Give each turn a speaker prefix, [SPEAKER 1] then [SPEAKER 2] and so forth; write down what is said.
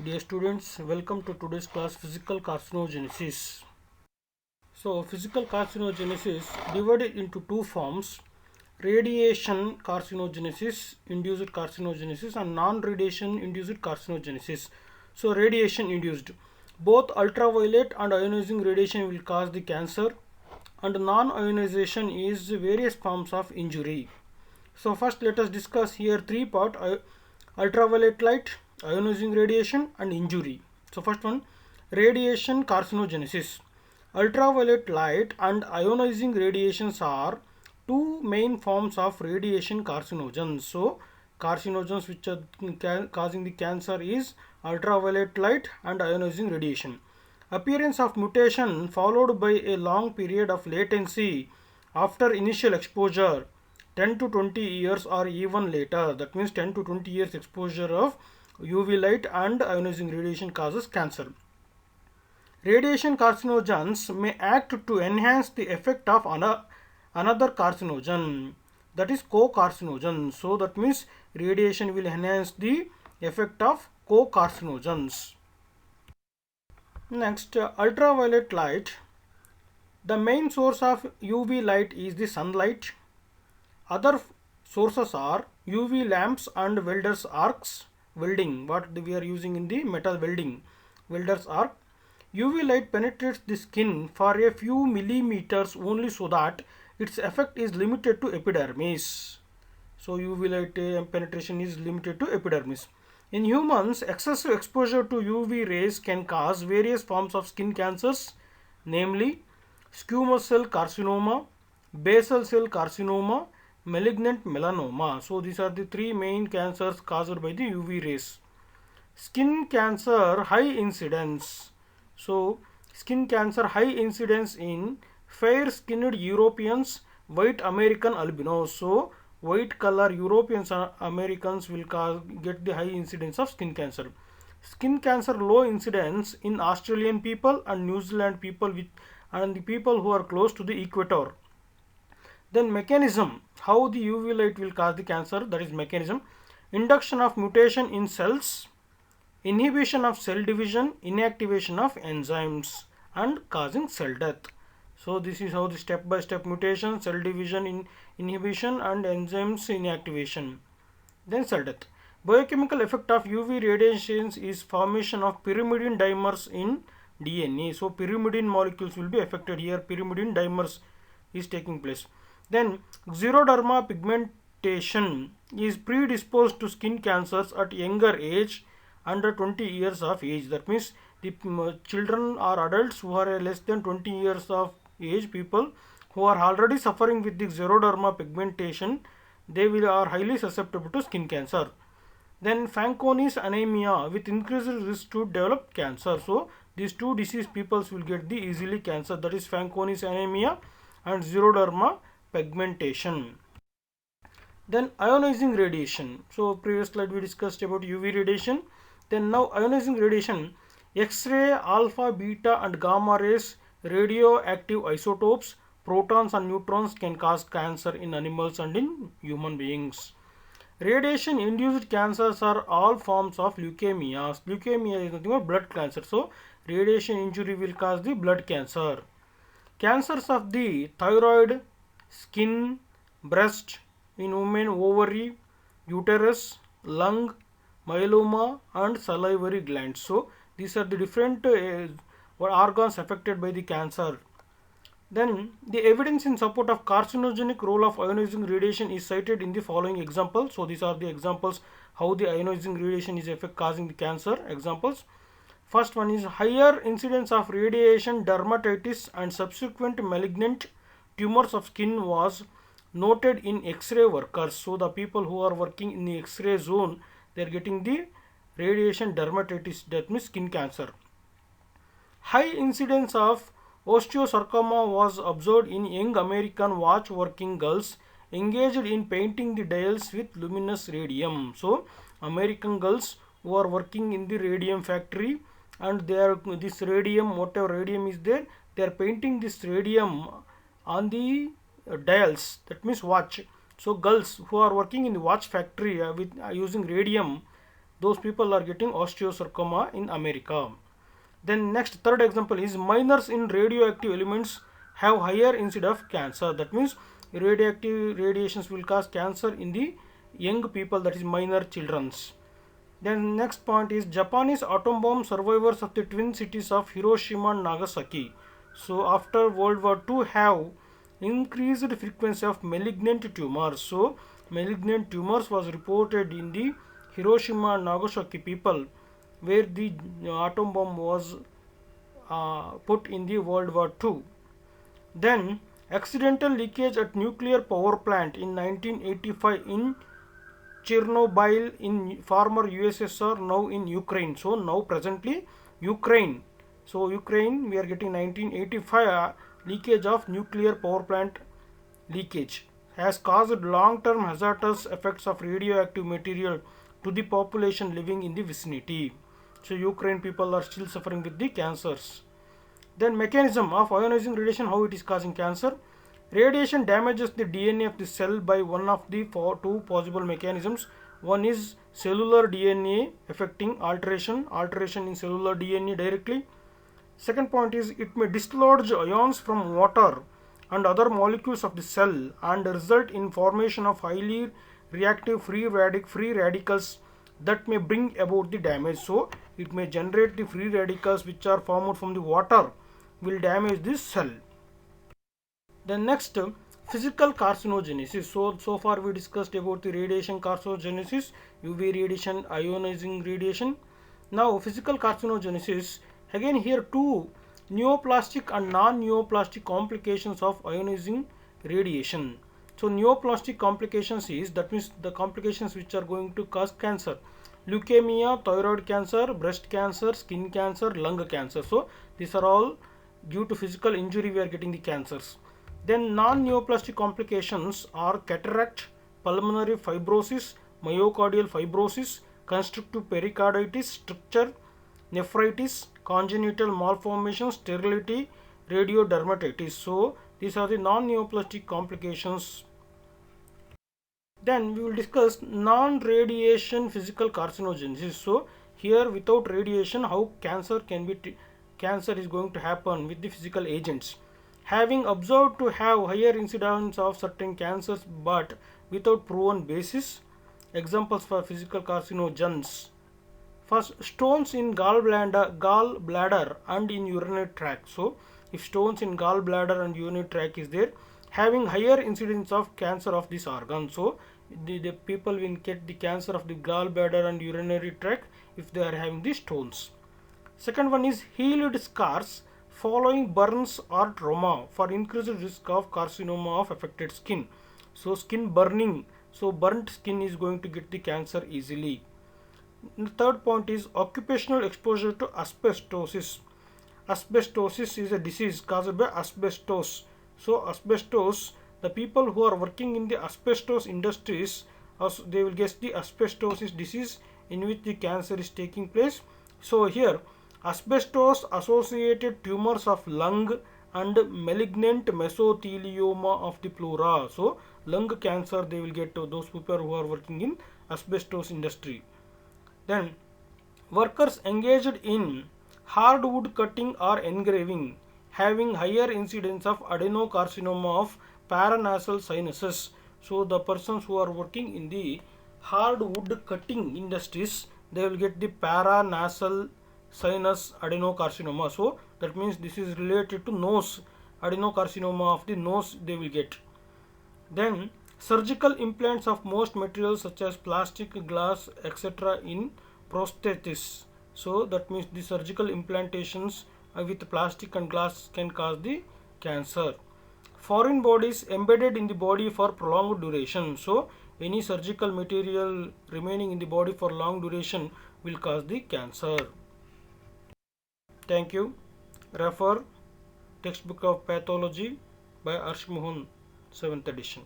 [SPEAKER 1] Dear students, welcome to today's class Physical Carcinogenesis. So, physical carcinogenesis divided into two forms: radiation carcinogenesis, induced carcinogenesis, and non-radiation induced carcinogenesis. So, radiation induced. Both ultraviolet and ionizing radiation will cause the cancer, and non-ionization is various forms of injury. So first let us discuss here three part: ultraviolet light, ionizing radiation and injury. So first one, radiation carcinogenesis. Ultraviolet light and ionizing radiations are two main forms of radiation carcinogens. So carcinogens which are causing the cancer is ultraviolet light and ionizing radiation. Appearance of mutation followed by a long period of latency after initial exposure, 10 to 20 years or even later. That means 10 to 20 years exposure of UV light and ionizing radiation causes cancer. Radiation carcinogens may act to enhance the effect of another carcinogen, that is co-carcinogen. So that means radiation will enhance the effect of co-carcinogens. Next, ultraviolet light. The main source of UV light is the sunlight. Other sources are UV lamps and welders arcs, welding, what we are using in the metal welding, welders arc. UV light penetrates the skin for a few millimeters only, so that its effect is limited to epidermis. So UV light penetration is limited to epidermis. In humans, excessive exposure to UV rays can cause various forms of skin cancers, namely squamous cell carcinoma, basal cell carcinoma, malignant melanoma. So these are the three main cancers caused by the UV rays. Skin cancer high incidence. So skin cancer high incidence in fair skinned Europeans, white American albinos. So white color Europeans and Americans will get the high incidence of skin cancer. Skin cancer low incidence in Australian people and New Zealand people and the people who are close to the equator. Then mechanism, how the UV light will cause the cancer, that is mechanism: induction of mutation in cells, inhibition of cell division, inactivation of enzymes, and causing cell death. So this is how the step by step mutation, cell division, inhibition, and enzymes inactivation, then cell death. Biochemical effect of UV radiations is formation of pyrimidine dimers in DNA. So pyrimidine molecules will be affected here. Pyrimidine dimers is taking place. Then xeroderma pigmentation is predisposed to skin cancers at younger age, under 20 years of age. That means the children or adults who are less than 20 years of age, people who are already suffering with the xeroderma pigmentation, they are highly susceptible to skin cancer. Then Fanconi's anemia with increased risk to develop cancer. So these two disease peoples will get the easily cancer, that is Fanconi's anemia and xeroderma pigmentation. Then ionizing radiation. So previous slide we discussed about UV radiation. Then now ionizing radiation, X-ray, alpha, beta and gamma rays, radioactive isotopes, protons and neutrons can cause cancer in animals and in human beings. Radiation induced cancers are all forms of leukemias. Leukemia is nothing but blood cancer. So radiation injury will cause the blood cancer. Cancers of the thyroid, skin, breast, in women ovary, uterus, lung, myeloma and salivary glands. So these are the different organs affected by the cancer. Then the evidence in support of carcinogenic role of ionizing radiation is cited in the following examples. So these are the examples how the ionizing radiation is causing the cancer examples. First one is higher incidence of radiation dermatitis and subsequent malignant tumors of skin was noted in X-ray workers. So the people who are working in the X-ray zone, they are getting the radiation dermatitis, that means skin cancer. High incidence of osteosarcoma was observed in young American watch working girls engaged in painting the dials with luminous radium. So American girls who are working in the radium factory, and they are this radium, whatever radium is there, they are painting this radium on the dials, that means watch. So girls who are working in the watch factory with using radium, those people are getting osteosarcoma in America. Then next third example is minors in radioactive elements have higher incidence of cancer. That means radioactive radiations will cause cancer in the young people, that is minor children's. Then next point is Japanese atom bomb survivors of the twin cities of Hiroshima and Nagasaki. So after World War II have increased frequency of malignant tumors. So malignant tumors was reported in the Hiroshima and Nagasaki people where the atom bomb was put in the World War II. Then accidental leakage at nuclear power plant in 1985 in Chernobyl in former USSR, now in Ukraine. So now presently Ukraine. So Ukraine we are getting 1985 leakage of nuclear power plant leakage has caused long-term hazardous effects of radioactive material to the population living in the vicinity. So Ukraine people are still suffering with the cancers. Then mechanism of ionizing radiation, how it is causing cancer. Radiation damages the DNA of the cell by one of the two possible mechanisms. One is cellular DNA affecting alteration in cellular DNA directly. Second point is it may dislodge ions from water and other molecules of the cell and result in formation of highly reactive free radicals that may bring about the damage. So it may generate the free radicals which are formed from the water will damage this cell. Then next, physical carcinogenesis. So far we discussed about the radiation carcinogenesis, UV radiation, ionizing radiation. Now physical carcinogenesis, again here two neoplastic and non-neoplastic complications of ionizing radiation. So neoplastic complications is, that means the complications which are going to cause cancer: leukemia, thyroid cancer, breast cancer, skin cancer, lung cancer. So these are all due to physical injury we are getting the cancers. Then non-neoplastic complications are cataract, pulmonary fibrosis, myocardial fibrosis, constrictive pericarditis, stricture, nephritis, congenital malformations, sterility, radiodermatitis. So these are the non-neoplastic complications. Then we will discuss non-radiation physical carcinogenesis. So here without radiation, how cancer is going to happen with the physical agents. Having observed to have higher incidence of certain cancers but without proven basis. Examples for physical carcinogens. First, stones in gallbladder and in urinary tract. So if stones in gallbladder and urinary tract is there, having higher incidence of cancer of this organ. So the people will get the cancer of the gallbladder and urinary tract if they are having the stones. Second one is healed scars following burns or trauma for increased risk of carcinoma of affected skin. So skin burning, so burnt skin is going to get the cancer easily. The third point is occupational exposure to asbestosis. Asbestosis is a disease caused by asbestos. So asbestos, the people who are working in the asbestos industries, they will get the asbestosis disease in which the cancer is taking place. So here asbestos associated tumors of lung and malignant mesothelioma of the pleura. So lung cancer they will get to those people who are working in asbestos industry. Then workers engaged in hardwood cutting or engraving having higher incidence of adenocarcinoma of paranasal sinuses. So the persons who are working in the hardwood cutting industries, they will get the paranasal sinus adenocarcinoma. So that means this is related to nose, adenocarcinoma of the nose they will get. Then surgical implants of most materials such as plastic, glass, etc. in prosthesis. So that means the surgical implantations with plastic and glass can cause the cancer. Foreign bodies embedded in the body for prolonged duration. So any surgical material remaining in the body for long duration will cause the cancer. Thank you. Refer Textbook of Pathology by Arsh Mohan, 7th edition.